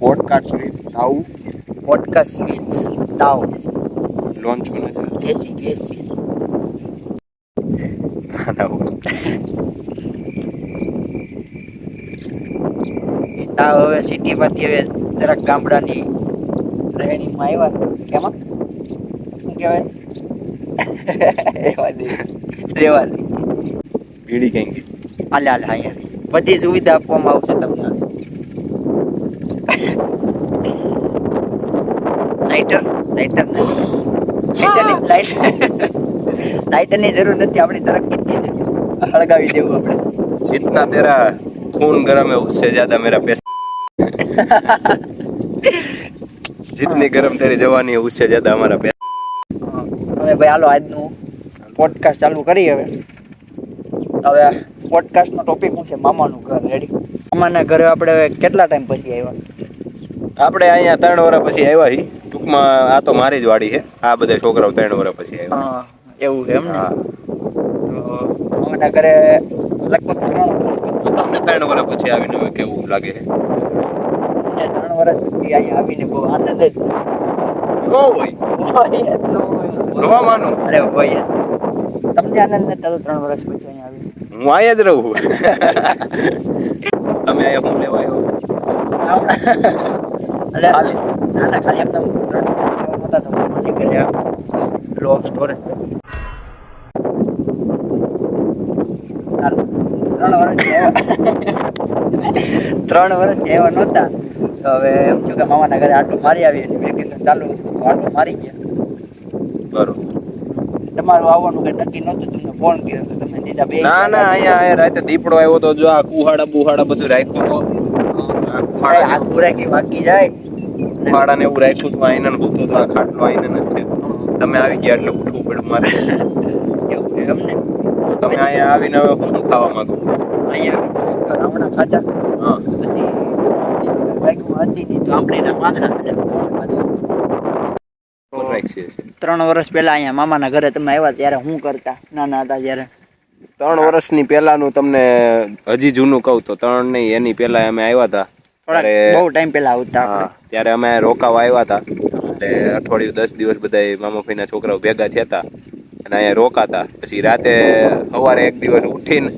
Podcast with તાઉ podcast with તાવ launch होने जा એસી એસી તાવ હવે સિટીમાંથી હવે જરાક ગામડાની રહેણીમાં આવ્યા કેમાં શું કહેવાય રેવા દે બીડી કેંગી હાલે હાલે અહીંયા બધી સુવિધા આપવામાં આવશે તમને લાઇટરની જરૂર નથી આપણી તરફ હળગાવી દેવું આપણે जितना तेरा खून गर्म है उससे ज्यादा मेरा पैसा जितनी गर्म तेरी जवानी है उससे ज्यादा हमारा पैसा હવે ભાઈ હાલો આજનું પોડકાસ્ટ ચાલુ કરી હવે પોડકાસ્ટનો ટોપિક શું છે મામાનું ઘર રેડી મામાના ઘરે આપણે કેટલા ટાઈમ પછી આવ્યા આપણે અહીંયા 3 વર્ષ પછી આવ્યા હી ટૂંકમાં આ તો મારી જ વાડી છે આ બધા છોકરાઓ 3 વર્ષ પછી આવ્યા હા એવું છે એમ ને હા તો મામાના ઘરે લગભગ 3 તો તમને 3 વર્ષ પછી આવીને હવે કેવું લાગે છે 3 વર્ષ પછી અહીંયા આવીને બહુ આનંદ જ નો હોય રોવાનું અરે ભાઈ તમને આનંદ નથી થતો 3 વર્ષ પછી અહીંયા આવીને હું અહીંયા જ રહું તમે અહીંયા હું લેવા આવ્યો ખાલી ખાલી એમ 3 નહોતા તમે મને ઘરે લો સ્ટોરેજ 3 વર્ષ એવા નહોતા તો હવે એમ થયું કે મામાના ઘરે આટલું મારી આવી વેકેશન ચાલુ આટલું મારી ગયા બરોબર તમારું આવવાનું કઈ નક્કી નહોતું તમને ફોન કર્યો તો તમે દીધા બે ના ના અહીંયા રાતે દીપડો આવ્યો તો જો આ કુહાડા બુહાડા બધું રાખ્યું આ પૂરા બાકી જાય કુહાડા ને એવું રાખ્યું હતું આઈના ભૂતો તો આ ખાટલો આઈના છે તમે આવી ગયા એટલે ઉઠવું પડ્યું મારે એવું છે એમને તમે અહીંયા આવીને હવે હું ખાવા માંગુ અહીંયા હમણાં ખાધા હા પછી બાઈકમાં હતી નહીં તો આપણે એના માંદડા રાખીએ 3 વર્ષ પહેલા અહીંયા મામાના ઘરે તમે આવ્યા ત્યારે હું કરતા નાના હતા ત્યારે 3 વર્ષની પહેલાનું તમને હજી જૂનું કહું તો 3 નહીં એની પહેલા અમે આવ્યા હતા બહુ ટાઈમ પહેલા આવતા ત્યારે અમે રોકાવા આવ્યા હતા એટલે અઠવાડિયું 10 દિવસ બધા મામા ભાઈના છોકરાઓ ભેગા થયા હતા અને અહીંયા રોકાતા પછી રાતે સવારે એક દિવસ ઉઠીને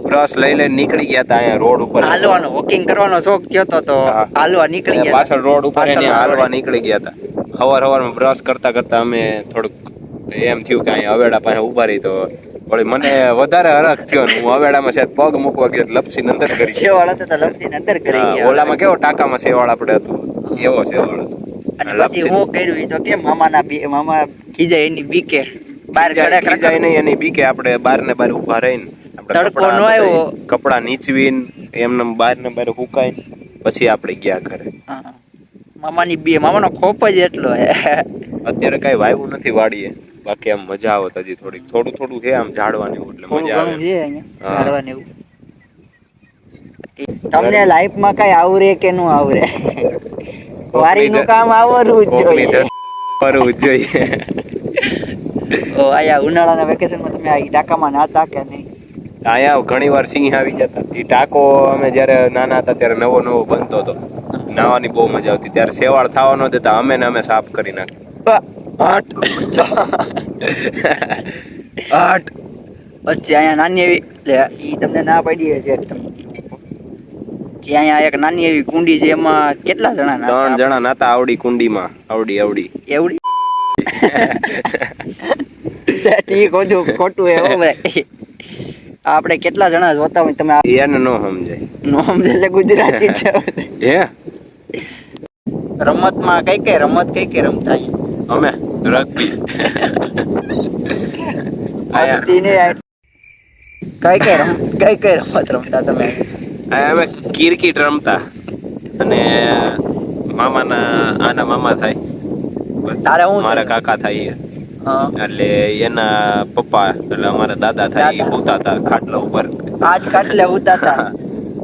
બ્રશ લઈ લઈને નીકળી ગયા હતા અહીંયા રોડ ઉપર હાલવાનો વોકિંગ કરવાનો શોખ થયો તો હાલવા નીકળી ગયા પાછળ રોડ ઉપર હાલવા નીકળી ગયા હતા સવારમાં બ્રશ કરતા કરતા અમે થોડુંક એમ થયું કે અહીંયા અવેડા પાસે ઉભા રહી તો વળી મને વધારે હરખ થયો હું અવેડામાં છે પગ મૂકવા ગયો લપસીને અંદર કરી સેવાળ હતો તો લપસીને અંદર કરી ગયા ઓલામાં કેવો ટાંકામાં સેવાળ આપણે હતું એવો સેવાળ હતો અને પછી હું કર્યું ઈ તો કેમ મામા ખીજાય એની બીકે બહાર ખીજાય નહીં એની બીકે આપણે બાર ને બાર ઉભા રહીને તડકો નો આવ્યો કપડા નીચવીને એમને બાર ને બાર હુકાઈને પછી આપણે ગયા ઘરે મામાનો ખોપ જ એટલો હે અત્યારે કઈ વાવ્યું નથી વાડીએ બાકી આમ મજા આવત હજી થોડું છે આમ ઝાડવાનું એવું એટલે મજા આવે છે અહીંયા ઝાડવાનું એવું તમને લાઈફમાં કઈ આવરે કે નું આવરે વારીનું કામ આવરું જ જોઈએ કરવું જ જોઈએ ઓ આયા ઉનાળાના વેકેશનમાં તમે આ ટાંકામાં નાતા કે નહીં અહીંયા ઘણી વાર સિંહ આવી જતા એ ટાંકો અમે જયારે નાના હતા ત્યારે નવો બનતો હતો નાવાની બહુ મજા આવતી ત્યારે સેવાળ થવા ન દેતા અમે સાફ કરી નાખ્યા પછી અહીંયા નાની એવી ઈ તમને ના પડી છે અહીંયા એક નાની એવી કુંડી છે એમાં કેટલા જણા 3 જણા નાતા આવડી કુંડીમાં આવડી એવડી ઠીક બધું ખોટું એવું ભાઈ આપણે કેટલા જણા જોતા હોય તમે એને નો સમજાય એટલે ગુજરાતી છે હે રમતમાં કઈ રમત રમતા અમે રગ્બી કઈ રમત રમતા તમે અમે ક્રિકેટ રમતા અને આના મામા થાય તારે હું મારા કાકા થાય એટલે એના પપ્પા એટલે અમારા દાદા થાય હોતા હતા ખાટલા ઉપર ખાટલે હોતા હતા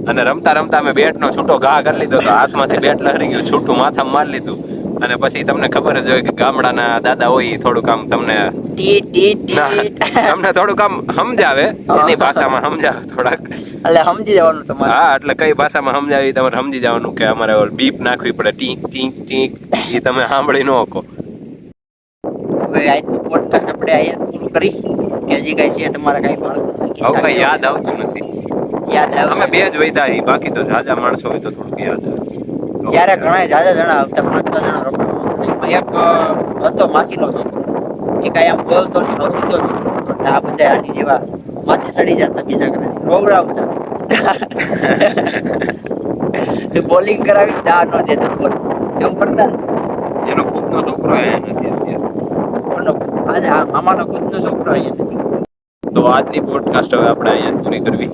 અને રમતા રમતા અમે બેટ નો છૂટો ઘા કરી લીધો તો હાથમાંથી બેટ લહરી ગયું છૂટું માથામાં મારી લીધું અને પછી તમને ખબર જ હોય કે ગામડાના દાદા હોય થોડુંક આમ તમને ટી ટી ટી તમને થોડુંક આમ સમજાવે એની ભાષામાં સમજાવે થોડાક. એટલે સમજી જવાનું તમારે. હા એટલે કઈ ભાષામાં સમજાવી તમારે સમજી જવાનું કે અમારે બીપ નાખવી પડે ટીક ટીક ટીક એ તમે સાંભળી ન શકો. હવે આજનું પોડકાસ્ટ આપણે અહીંયા પૂરું કરી કે હજી કઈ છે તમારા કઈ બાળકો હવે કઈ યાદ આવતું નથી. યાદ અમે આવે બે જ વૈદા છીએ, બાકી તો જાજા માણસો હોય તો થોડુંક યાદ આવે. ત્યારે ઘણા જાજા જણા આવતા, 5-6 જણા રોકડા. એક હતો માસીનો છોકરો, એ કાંઈ આમ બોલતો નહીં, સીધો જ હતો. આ બધા આની જેવા માથે ચડી જતા બીજા ઘરે રોવડાવતા. બોલિંગ કરાવી દા ન દેતા બોલ એમ કરતા. એનો ખુદનો છોકરો અહીંયા નથી અત્યારે. આજે આ મામાનો ખુદનો છોકરો અહીંયા નથી. તો આજની પોડકાસ્ટ હવે આપણે અહીંયા પૂરી કરવી.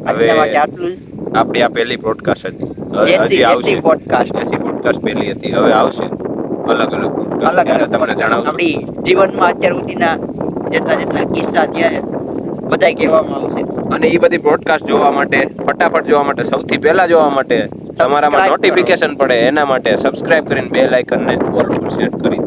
હવે આજના માટે આટલું જ. આપણી આ પહેલી પોડકાસ્ટ હતી. હવે દેશી હજી આવશે પોડકાસ્ટ. દેશી પોડકાસ્ટ પહેલી હતી, હવે આવશે અલગ અલગ પોડકાસ્ટ અલગ ત્યારે અલગ તમને જણાવશું. આપણી જીવનમાં અત્યાર સુધીના જેટલા કિસ્સા ત્યારે બધાય કહેવામાં આવશે. અને એ બધી પોડકાસ્ટ જોવા માટે, ફટાફટ જોવા માટે, સૌથી પહેલા જોવા માટે, તમારામાં Subscribe નોટિફિકેશન પડે એના માટે સબસ્ક્રાઇબ કરીને બેલ આઇકનને ઓલ પર સેટ કરી